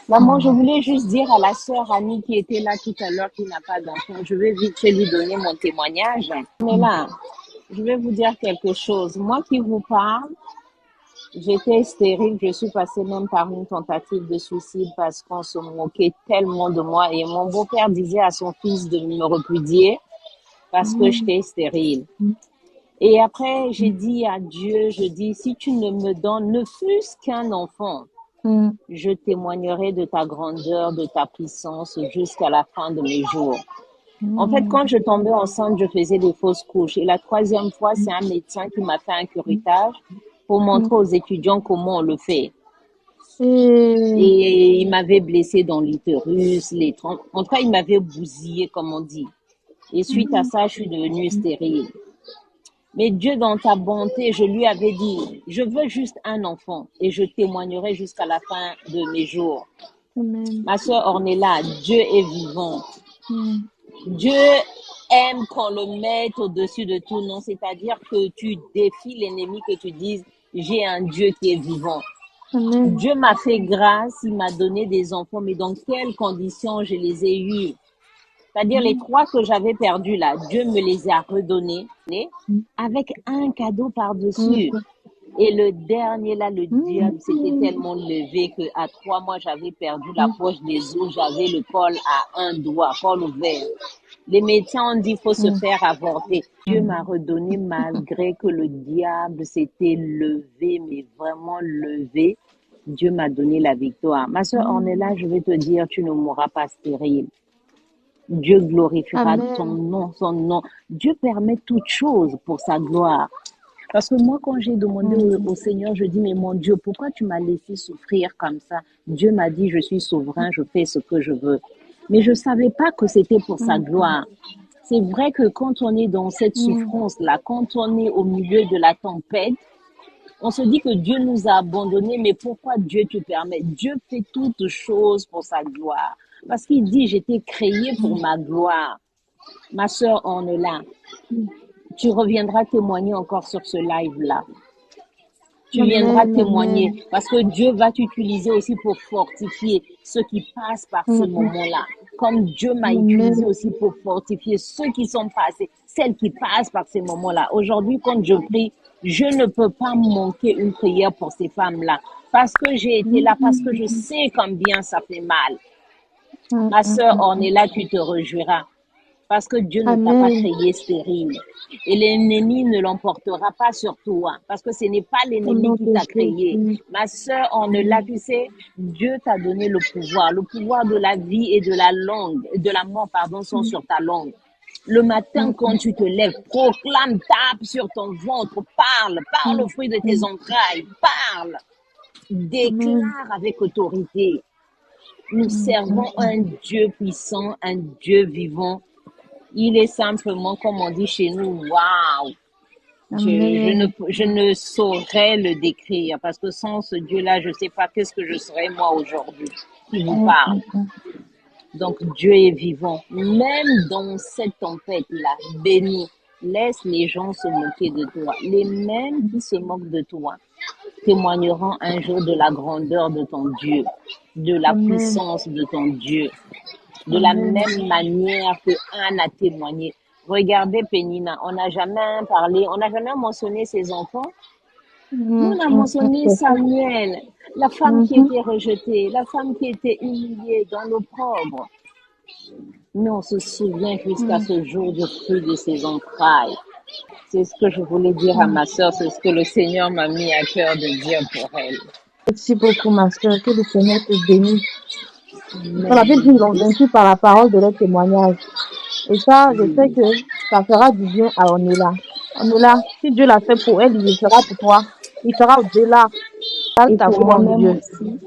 Maman, je voulais juste dire à la sœur Annie qui était là tout à l'heure, qui n'a pas d'enfant, je vais vite fait lui donner mon témoignage. Mais là, je vais vous dire quelque chose. Moi qui vous parle, j'étais stérile, je suis passée même par une tentative de suicide parce qu'on se moquait tellement de moi et mon beau-père disait à son fils de me repudier parce que j'étais stérile. Et après, j'ai dit à Dieu, je dis, si tu ne me donnes ne fût-ce qu'un enfant, je témoignerai de ta grandeur, de ta puissance jusqu'à la fin de mes jours. En fait, quand je tombais enceinte, je faisais des fausses couches. Et la troisième fois, c'est un médecin qui m'a fait un curettage pour montrer aux étudiants comment on le fait. Et Et il m'avait blessé dans l'utérus, en tout cas, il m'avait bousillé, comme on dit. Et suite à ça, je suis devenue stérile. Mais Dieu, dans ta bonté, je lui avais dit, je veux juste un enfant et je témoignerai jusqu'à la fin de mes jours. Amen. Ma sœur Ornella, Dieu est vivant. Dieu aime qu'on le mette au-dessus de tout nom, c'est-à-dire que tu défies l'ennemi, que tu dises, j'ai un Dieu qui est vivant. Amen. Dieu m'a fait grâce, il m'a donné des enfants, mais dans quelles conditions je les ai eus? C'est-à-dire les 3 que j'avais perdus là, Dieu me les a redonnés avec un cadeau par-dessus. Et le dernier là, le diable s'était tellement levé que à 3 mois, j'avais perdu la poche des os, j'avais le col à un doigt, col ouvert. Les médecins ont dit, faut se faire avorter. Dieu m'a redonné malgré que le diable s'était levé, mais vraiment levé. Dieu m'a donné la victoire. Ma soeur Ornella, je vais te dire, tu ne mourras pas stérile. Dieu glorifiera ton Amen. nom, son nom. Dieu permet toutes choses pour sa gloire. Parce que moi, quand j'ai demandé au Seigneur, je dis, mais mon Dieu, pourquoi tu m'as laissé souffrir comme ça? Dieu m'a dit, je suis souverain, je fais ce que je veux. Mais je ne savais pas que c'était pour sa gloire. C'est vrai que quand on est dans cette souffrance-là, quand on est au milieu de la tempête, on se dit que Dieu nous a abandonnés, mais pourquoi Dieu te permet? Dieu fait toutes choses pour sa gloire. Parce qu'il dit, j'étais créé pour ma gloire. Ma sœur Ornella, tu reviendras témoigner encore sur ce live-là. Tu viendras Amen. témoigner Amen. parce que Dieu va t'utiliser aussi pour fortifier ceux qui passent par ce moment-là. Comme Dieu m'a utilisé Amen. aussi pour fortifier ceux qui sont passés, celles qui passent par ces moments-là. Aujourd'hui, quand je prie, je ne peux pas manquer une prière pour ces femmes-là parce que j'ai été là, parce que je sais combien ça fait mal. Ma sœur Ornella, tu te réjouiras parce que Dieu ne t'a pas Amen. créé stérile. Et l'ennemi ne l'emportera pas sur toi parce que ce n'est pas Au l'ennemi nom qui de t'a créé. Jésus. Ma sœur Ornella, tu sais, Dieu t'a donné le pouvoir de la vie et de la langue, de la mort, pardon, sont sur ta langue. Le matin, quand tu te lèves, proclame, tape sur ton ventre, parle au fruit de tes entrailles, parle, Amen. déclare avec autorité. Nous servons un Dieu puissant, un Dieu vivant. Il est simplement, comme on dit chez nous, waouh! Amen. Je ne saurais le décrire parce que sans ce Dieu-là, je ne sais pas qu'est-ce que je serais moi aujourd'hui qui vous parle. Donc Dieu est vivant. Même dans cette tempête-là, béni, laisse les gens se moquer de toi. Les mêmes qui se moquent de toi témoigneront un jour de la grandeur de ton Dieu, de la Amen. puissance de ton Dieu, de la Amen. même manière que Anne a témoigné. Regardez Pénina, on n'a jamais parlé, on n'a jamais mentionné ses enfants. Nous, on a mentionné Samuel, la femme qui était rejetée, la femme qui était humiliée dans l'opprobre. Mais on se souvient jusqu'à ce jour du fruit de ses entrailles. C'est ce que je voulais dire à ma sœur, c'est ce que le Seigneur m'a mis à cœur de dire pour elle. Merci beaucoup, ma soeur. Que le Seigneur te bénisse. Dans la Bible, Amen. ils ont vaincu par la parole de leur témoignage. Et ça, je sais que ça fera du bien à Onela. Onela, si Dieu l'a fait pour elle, il le fera pour toi. Il fera au-delà. Parle Et ta pour foi en moi-même Dieu. aussi.